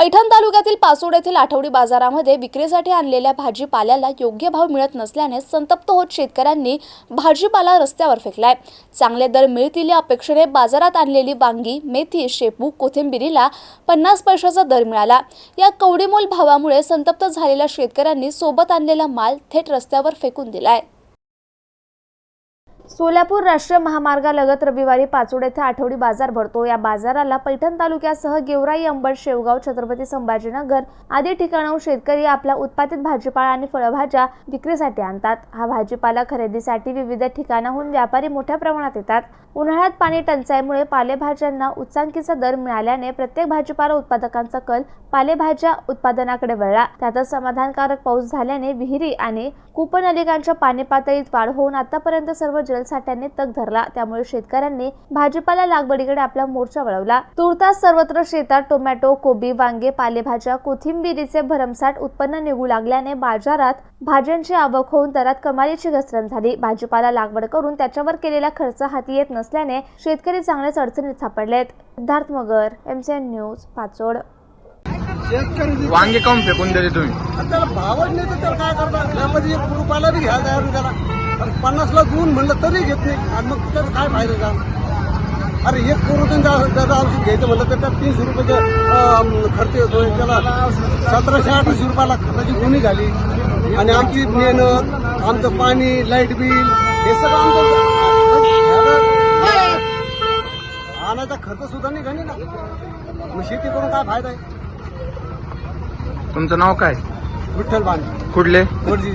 पैठण तालुक्यातील पाचोड येथील आठवडी बाजारामध्ये विक्रीसाठी आणलेल्या भाजीपाल्याला योग्य भाव मिळत नसल्याने संतप्त होत शेतकऱ्यांनी भाजीपाला रस्त्यावर फेकलाय। चांगले दर मिळतील या अपेक्षेने बाजारात आणलेली वांगी, मेथी, शेपू, कोथिंबिरीला 50 पैशाचा दर मिळाला। या कवडीमोल भावामुळे संतप्त झालेल्या शेतकऱ्यांनी सोबत आणलेला माल थेट रस्त्यावर फेकून दिलाय। सोलापूर राष्ट्रीय महामार्गालगत रविवारी पाचोड येथे आठवडी बाजार भरतो। या बाजाराला पैठण तालुक्यासह गेवराई, अंबड, शेवगाव, छत्रपती संभाजीनगर आदी ठिकाणाहून शेतकरी आपला उत्पादित भाजीपाला आणि फळभाज्या विक्रीसाठी आणतात। हा भाजीपाला खरेदीसाठी विविध ठिकाणाहून व्यापारी मोठ्या प्रमाणात येतात। उन्हाळ्यात पाणी टंचाईमुळे पालेभाज्यांना उच्चांकीचा दर मिळाल्याने प्रत्येक भाजीपाला उत्पादकांचा कल पालेभाज्या उत्पादनाकडे वळला। त्यातच समाधानकारक पाऊस झाल्याने विहिरी आणि कूपनलिकांच्या पाणी पातळीत वाढ होऊन आतापर्यंत सर्व जलसाठ्यांनी तग धरला। त्यामुळे शेतकऱ्यांनी भाजीपाला लागवडीकडे आपला मोर्चा वळवला। तुर्तास सर्वत्र शेतात टोमॅटो, कोबी, वांगे, पालेभाज्या, कोथिंबिरीचे भरमसाठ उत्पन्न निघू लागल्याने बाजारात भाज्यांची आवक होऊन दरात कमालीची घसरण झाली। भाजीपाला लागवड करून त्याच्यावर केलेला खर्च हाती येत नसल्याने शेतकरी चांगलेच अडचणीत सापडलेत। सिद्धार्थ मगर, MCN न्यूज, पाचोड। वांगे काऊन फेकून देते तुम्ही? त्याला भावच नाही तर त्याला काय करणार? त्यामध्ये 1 रुपयाला बी घ्यायला तयार नाही त्याला। 50ला गुण म्हणलं तरी घेत नाही आणि मग त्याचा काय फायदा का? अरे 1 करोड त्याचं औषध घ्यायचं म्हणलं तर त्यात 300 रुपयाचा खर्च येतोय। त्याला 1700-1800 रुपयाला खताची गुणी झाली आणि आमची मेहनत, आमचं पाणी, लाईट बिल हे सगळं आमचं आणायचा खर्च सुद्धा नाही घाली ना। मग शेती करून काय फायदा आहे? तुमचं नाव काय? विठ्ठल बांध कुठले? वडजी।